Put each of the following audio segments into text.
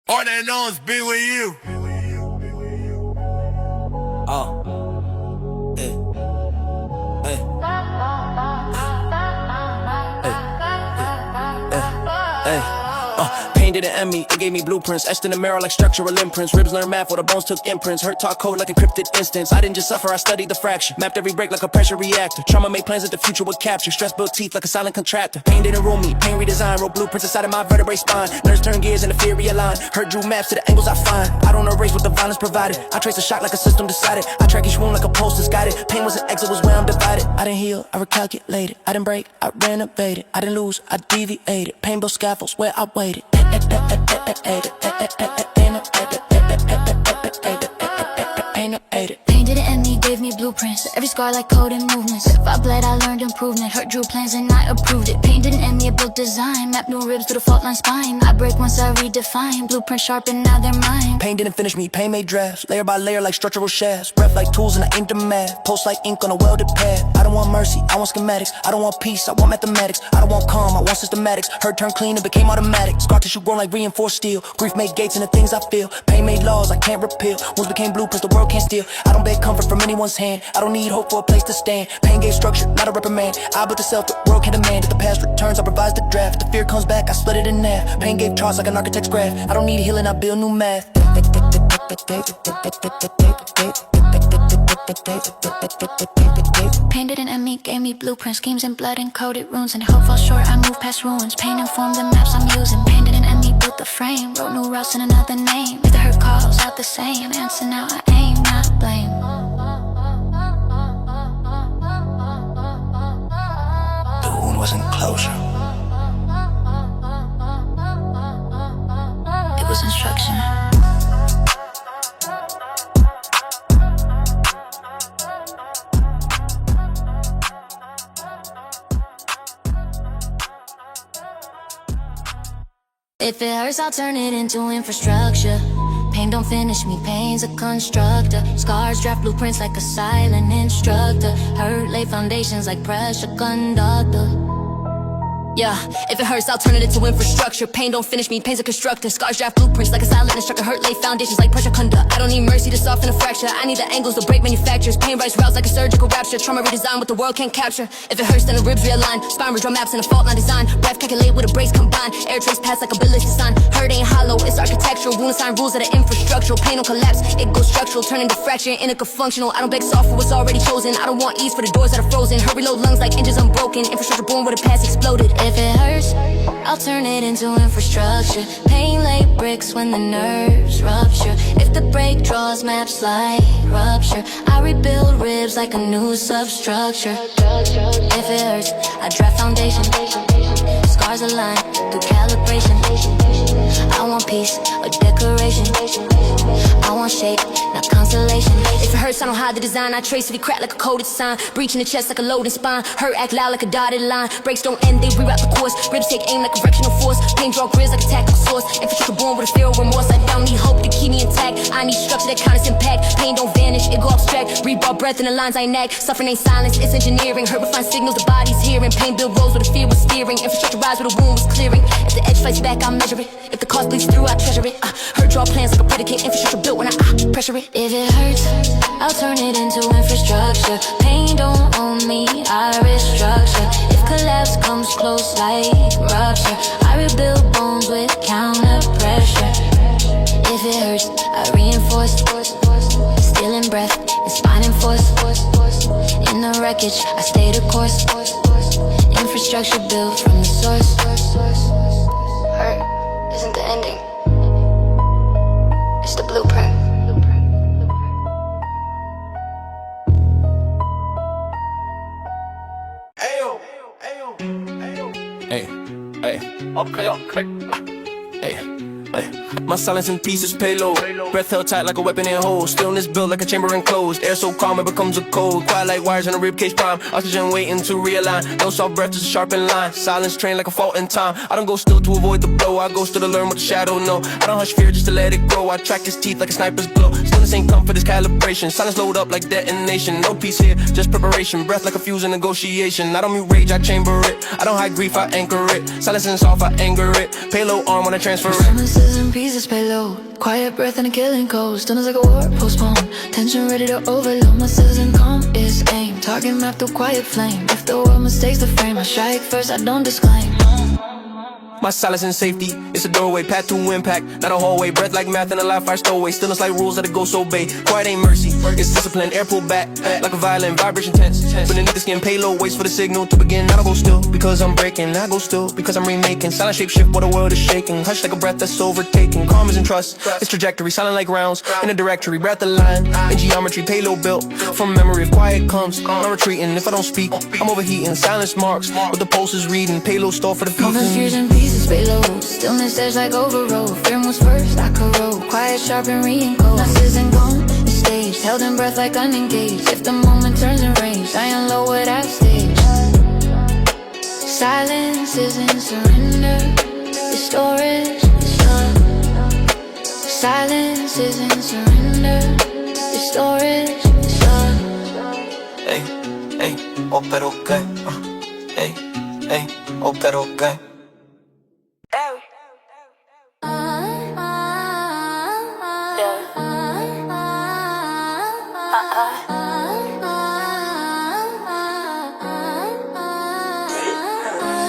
All that knows be with you. Pain didn't end me, it gave me blueprints. Etched in the mirror like structural imprints. Ribs learned math while the bones took imprints. Hurt taught code like encrypted instance. I didn't just suffer, I studied the fraction. Mapped every break like a pressure reactor. Trauma made plans that the future would capture. Stress built teeth like a silent contractor. Pain didn't rule me, pain redesigned. Wrote blueprints inside of my vertebrae spine. Nerves turned gears and the fear realigned. Hurt drew maps to the angles I find. I don't erase what the violence provided. I trace the shock like a system decided. I track each wound like a pulse that's guided. Pain was an exit, was where I'm divided. I didn't heal, I recalculated. I didn't break, I renovated. I didn't lose, I deviated. Pain built scaffolds where I waited. Pain didn't end me, gave me blueprints. Every scar like code and movements. If I bled, I learned improvement. Hurt drew plans and I approved it. Pain didn't end me, it built design. Mapped new ribs to the fault line spine. I break once I redefine. Blueprint sharpened, now they're mine. Pain didn't finish me, pain made drafts. Layer by layer like structural shafts. Breath like tools and I aimed the math. Post like ink on a welded pad. I don't want mercy, I want schematics. I don't want peace, I want mathematics. I don't want calm, I want systematics. Hurt turned clean and became automatic. Scar tissue grown like reinforced steel. Grief made gates and the things I feel. Pain made laws I can't repeal. Wounds became blueprints the world can't steal. I don't beg comfort from anyone's hand. I don't need hope for a place to stand. Pain gave structure, not a reprimand. I built the self the world can demand. If the past returns, I revise the draft. If the fear comes back, I split it in half. Pain gave charts like an architect's graph. I don't need healing, I build new math. Pain didn't end me, gave me blueprints. Schemes in blood encoded runes. And hope falls short, I move past ruins. Pain informed the maps I'm using. Pain didn't end me, built the frame. Wrote new routes in another name. If the hurt calls out the same, answer now I aim, not blame. The wound wasn't closure, It was instruction. If it hurts, I'll turn it into infrastructure. Pain don't finish me, pain's a constructor. Scars draft blueprints like a silent instructor. Hurt lay foundations like pressure conductor. Yeah, if it hurts, I'll turn it into infrastructure. Pain don't finish me, pain's a constructor. Scars draft blueprints like a silent instructor. Hurt lay foundations like pressure conduct. I don't need mercy to soften a fracture. I need the angles to break manufacturers. Pain writes routes like a surgical rapture. Trauma redesigned what the world can't capture. If it hurts, then the ribs realign. Spine redraw maps in a fault line design. Breath calculate with a brace combined. Air trace pass like a village design. Hurt ain't hollow, it's architectural. Wound assign rules that are infrastructural. Pain don't collapse, it goes structural. Turning to fracture, indica functional. I don't beg soft for what's already chosen. I don't want ease for the doors that are frozen. Hurt reload lungs like engines unbroken. Infrastructure born where the past exploded. If it hurts, I'll turn it into infrastructure. Pain like bricks when the nerves rupture. If the break draws maps like rupture, I rebuild ribs like a new substructure. If it hurts, I draft foundation. Scars align through calibration. I want peace or decoration. I want shape, not consolation. If it hurts, I don't hide the design. I trace it, crack like a coded sign. Breach in the chest like a loading spine. Hurt act loud like a dotted line. Breaks don't end, they reroute the course. Ribs take aim like a fractional force. Pain draw grizz like a tactical source. Infrastructure born with a fear of remorse. I don't need hope to keep me intact. I need structure that counters impact. Pain don't vanish, it go abstract. Rebar breath in the lines I nag. Suffering ain't silence, it's engineering. Hurt refine signals the body's hearing. Pain build roads where the fear was steering. Infrastructure rise where the wound was clearing. If the edge fights back, I measure it. If the cause bleeds through, I treasure it. Hurt draw plans like a predicate. Infrastructure built when I pressure it. If it hurts, I'll turn it into infrastructure. Pain don't own me, I restructure. If collapse comes close like rupture, I rebuild bones with counter pressure. If it hurts, I reinforce. Stealing breath and spine and force. In the wreckage, I stay the course. Infrastructure built from the source. Hurt isn't the ending, it's the blueprint. My silence in pieces payload. Breath held tight like a weapon in hold. Stillness built like a chamber enclosed. Air so calm it becomes a cold. Quiet like wires in a ribcage prime. Oxygen waiting to realign. No soft breath, just a sharpened line. Silence trained like a fault in time. I don't go still to avoid the blow. I go still to learn what the shadow know. I don't hush fear just to let it grow. I track his teeth like a sniper's glow. Stillness ain't come for this calibration. Silence load up like detonation. No peace here, just preparation. Breath like a fuse in negotiation. I don't mute rage, I chamber it. I don't hide grief, I anchor it. Silence and soft, I anger it. Payload arm when I transfer it. pieces payload. Quiet breath and a killing cold. Stillness like a war postponed. Tension ready to overload. My citizen calm is aim. Target mapped through quiet flame. If the world mistakes the frame, I strike first, I don't disclaim. My silence and safety, it's a doorway, path to impact. Not a hallway, breath like math in a live fire stowaway. Stillness like rules that a ghost obey. Quiet ain't mercy, it's discipline, air pulled back. Like a violin, vibration tense. Beneath the skin, payload waits for the signal to begin. I don't go still, because I'm breaking. I go still, because I'm remaking. Silent shape shift while the world is shaking. Hush like a breath that's overtaking. Calm is in trust, it's trajectory. Silent like rounds, in a directory. Breath the line, in geometry. Payload built, from memory. If quiet comes, I'm retreating. If I don't speak, I'm overheating. Silence marks, what the pulse is reading. Payload store for the feet. Confusion pieces payload. Stillness edge like overroad. Fear moves first, I corrode. Quiet, sharp, and re-encode. Narcissism and gone, it's staged. Held in breath like unengaged. If the moment turns in rage, I unload what I've staged. Silence isn't surrender, it's storage, it's love. Silence isn't surrender, it's storage, it's love. Ey, ey, oh pero qué. Ey, ey, oh pero qué.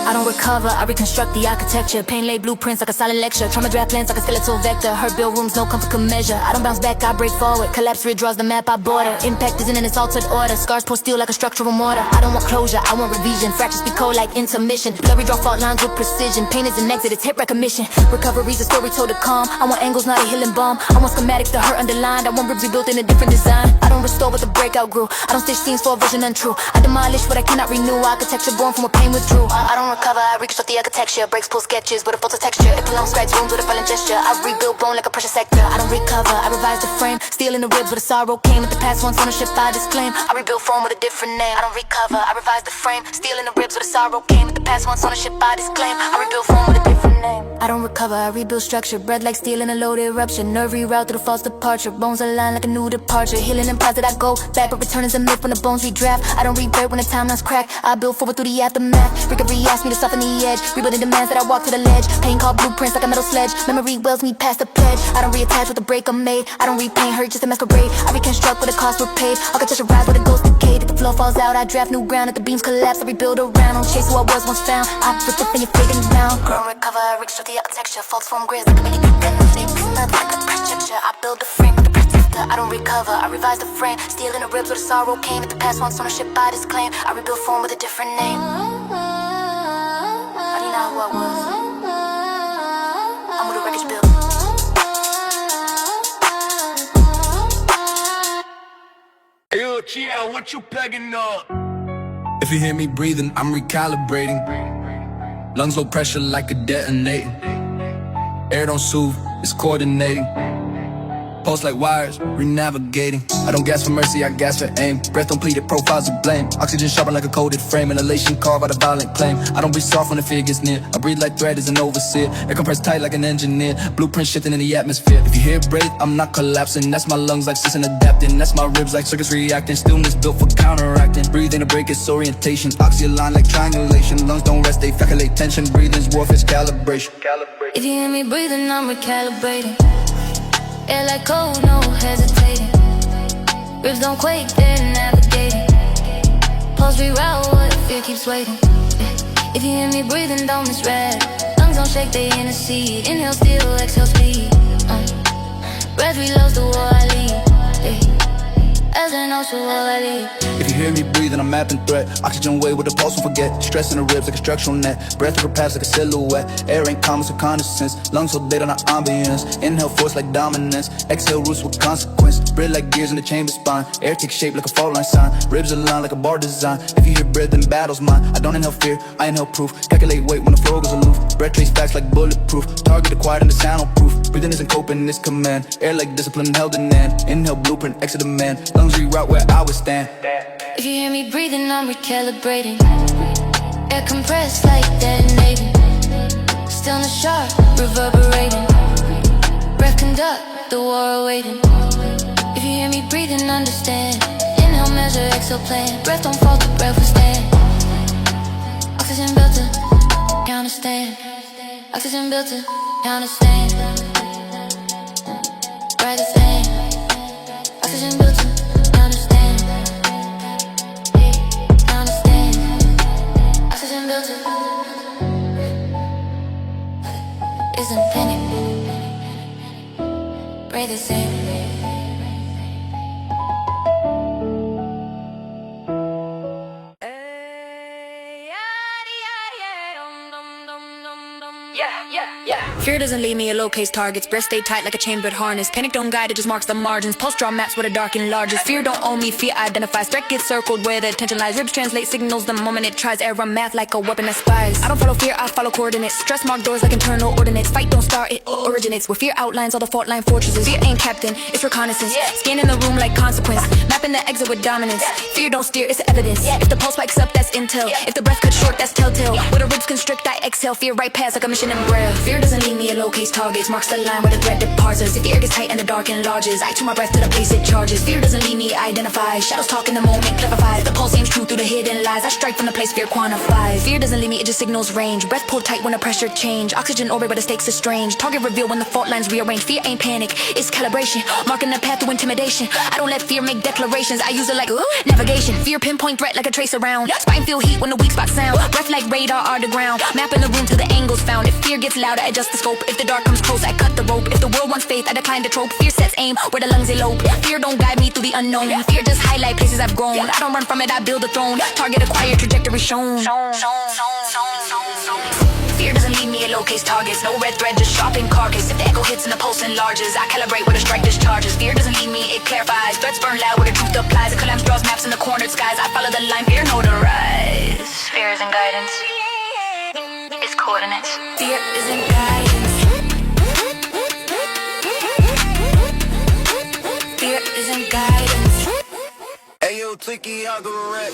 I don't recover, I reconstruct the architecture. Pain laid blueprints like a solid lecture. Trauma draft plans like a skeletal vector. Hurt build rooms, no comfort can measure. I don't bounce back, I break forward. Collapse redraws the map I border. Impact isn't in its altered order. Scars pour steel like a structural mortar. I don't want closure, I want revision. Fractures be cold like intermission. Blurry draw fault lines with precision. Pain is an exit, it's hit recognition. Recovery's a story told to calm. I want angles, not a healing bomb. I want schematics, the hurt underlined. I want ribs rebuilt in a different design. I don't restore what the breakout grew. I don't stitch scenes for a vision untrue. I demolish what I cannot renew. Architecture born from what pain withdrew. I don't recover, I reconstruct the architecture. Breaks, pull sketches with a filter texture. It prolongs scratch wounds with a violent gesture. I rebuild bone like a pressure sector. I don't recover, I revise the frame. Steel in the ribs with a sorrow came. With the past one's ownership I disclaim. I rebuild form with a different name. I don't recover, I revise the frame. Steel in the ribs with a sorrow came. With the past one's ownership I disclaim. I rebuild form with a different name. I don't recover, I rebuild structure. Bread like steel in a loaded eruption. Nerve reroute through the false departure. Bones align like a new departure. Healing implies that I go back, but return is a myth when the bones redraft. I don't revert when the timeline's cracked. I build forward through the aftermath. Recovery asks me to soften the edge. Rebuilding demands that I walk to the ledge. Pain called blueprints like a metal sledge. Memory wells me past the pledge. I don't reattach with the break I'm made. I don't repaint hurt, just a masquerade. I reconstruct with the cost were paid. Architecture rise where the ghost decayed. If the floor falls out, I draft new ground. If the beams collapse, I rebuild around. Don't chase who I was once found. I put the thing you're fading down. Grow and recover, I reconstruct the architecture. False form grids like a mini like a press texture. I build the frame with the press texture. I don't recover, I revise the frame. Steel in the ribs where the sorrow came. If the past one's ownership I disclaim. I rebuild form with a different name. I didn't know who I was. I'm with a wreckage build. Hey, yo, Chia, what you pegging up? If you hear me breathing, I'm recalibrating. Lungs low pressure like a detonating. Air don't soothe, it's coordinating. Pulse like wires, re-navigating. I don't gas for mercy, I gas for aim. Breath don't plead, it profiles of blame. Oxygen sharpened like a coded frame. Inhalation carved out a violent claim. I don't breathe soft when the fear gets near. I breathe like thread as an overseer. Air compressed tight like an engineer. Blueprint shifting in the atmosphere. If you hear breath, I'm not collapsing. That's my lungs like system adapting. That's my ribs like circuits reacting. Stillness built for counteracting. Breathing to break its orientation. Oxy align like triangulation. Lungs don't rest, they calculate tension. Breathing's warfare's calibration. If you hear me breathing, I'm recalibrating. Air like cold, no hesitating. Ribs don't quake, they're navigating. Pulse reroute what fear keeps waiting. If you hear me breathing, don't misread. Lungs don't shake, they intercede. Inhale steel, exhale speed. Breath reloads the war I lead. As an ocean will I lead. If you hear me breathing, I'm mapping threat. Oxygen wave with the pulse won't forget. Stress in the ribs like a structural net. Breath through paths like a silhouette. Air ain't common, so condescends. Lungs hold data on ambience. Inhale force like dominance. Exhale roots with consequence. Breath like gears in the chamber spine. Air takes shape like a fault line sign. Ribs align like a bar design. If you hear breath, then battle's mine. I don't inhale fear, I inhale proof. Calculate weight when the floor goes aloof. Breath trace facts like bulletproof. Target acquired and the sound on proof. Breathing isn't coping, it's command. Air like discipline held in hand. Inhale blueprint, exit demand. Lungs reroute where I would stand. If you hear me breathing, I'm recalibrating. Air compressed like detonating. Stillness sharp, reverberating. Breath conduct, the war awaiting. If you hear me breathing, understand. Inhale, measure, exhale, plan. Breath don't falter, breath will stand. Oxygen built to counterstand. Oxygen built to counterstand. breathe the same. Fear doesn't leave me at low-case targets. Breath stay tight like a chambered harness. Panic don't guide, it just marks the margins. Pulse draw maps where the dark enlarges. Fear don't own me, fear identifies. Threat gets circled where the attention lies. Ribs translate signals the moment it tries. Error math like a weapon that spies. I don't follow fear, I follow coordinates. Stress mark doors like internal ordinates. Fight don't start, it originates. Where fear outlines all the fault line fortresses. Fear ain't captain, it's reconnaissance. Scanning the room like consequence. Mapping the exit with dominance. Fear don't steer, it's evidence. If the pulse spikes up, that's intel. If the breath cuts short, that's telltale. Where the ribs constrict, I exhale. Fear right past like a mission in braille. Fear doesn't leave me at low-case targets. Marks the line where the threat departs us. If the air gets tight and the dark enlarges, I tune my breath to the place it charges. Fear doesn't leave me, identifies. Shadows talk in the moment, clarifies. The pulse aims true through the hidden lies. I strike from the place fear quantifies. Fear doesn't leave me, it just signals range. Breath pulled tight when the pressure change. Oxygen orbit but the stakes are strange. Target reveal when the fault lines rearrange. Fear ain't panic, it's calibration. Marking the path through intimidation. I don't let fear make declarations, I use it like navigation. Fear pinpoint threat like a trace around. Spine feel heat when the weak spots sound. Breath like radar are the ground. Mapping the room to the angles found. If fear gets loud, I adjust the scope. If the dark comes close, I cut the rope. If the world wants faith, I decline the trope. Fear sets aim where the lungs elope. Fear don't guide me through the unknown. Fear just highlight places I've grown. I don't run from it, I build a throne. Target acquired, trajectory shown. Fear doesn't leave me at low-case targets. No red thread, just sharpened carcass. If the echo hits and the pulse enlarges, I calibrate where the strike discharges. Fear doesn't leave me, it clarifies. Threats burn loud where the truth applies. It collapse draws maps in the cornered skies. I follow the line, fear know the rise. Fear isn't guidance, it's coordinates. Fear isn't guidance. Fear isn't guidance. Ayo, Tiki, I'll go wreck.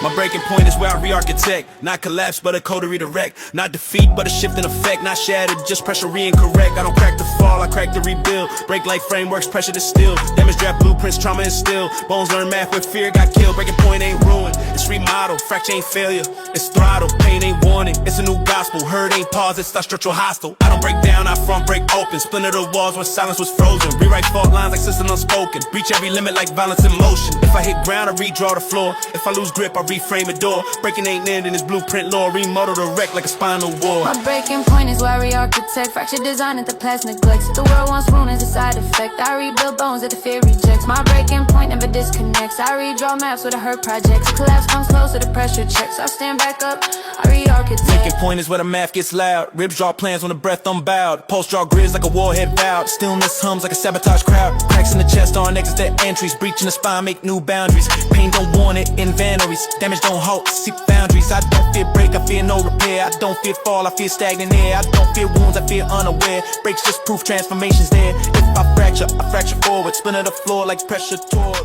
My breaking point is where I re-architect. Not collapse, but a code to redirect. Not defeat, but a shift in effect. Not shattered, just pressure re-incorrect. I don't crack the fall, I crack the rebuild. Break like frameworks, pressure to still. Damage draft blueprints, trauma instill. Bones learn math where fear got killed. Breaking point ain't ruined, it's remodeled. Fracture ain't failure, it's throttle. Pain ain't warning, it's a new gospel. Hurt ain't pause, it's not structural hostile. I don't break down, I front break open. Splinter the walls where silence was frozen. Rewrite fault lines like system unspoken. Breach every limit like violence in motion. If I hit ground, I redraw the floor. If I lose grip, I reframe a door. Breaking ain't ending, it's blueprint law. Remodel the wreck like a spinal war. My breaking point is why re-architect. Fracture design that the past neglects. The world wants ruin as a side effect. I rebuild bones that the fear rejects. My breaking point never disconnects. I redraw maps with a hurt project. The collapse comes closer, the pressure checks. I stand back up, I re-architect. Breaking point is where the math gets loud. Ribs draw plans when the breath unbowed. Pulse draw grids like a warhead vowed. Stillness hums like a sabotage crowd. Cracks in the chest on exits their entries. Breaching the spine, make new boundaries. Pain don't want it, inventories. Damage don't halt, seek boundaries. I don't fear break, I fear no repair. I don't fear fall, I fear stagnant air. I don't fear wounds, I fear unaware. Breaks just proof transformation's there. If I fracture forward. Splinter the floor like pressure toward.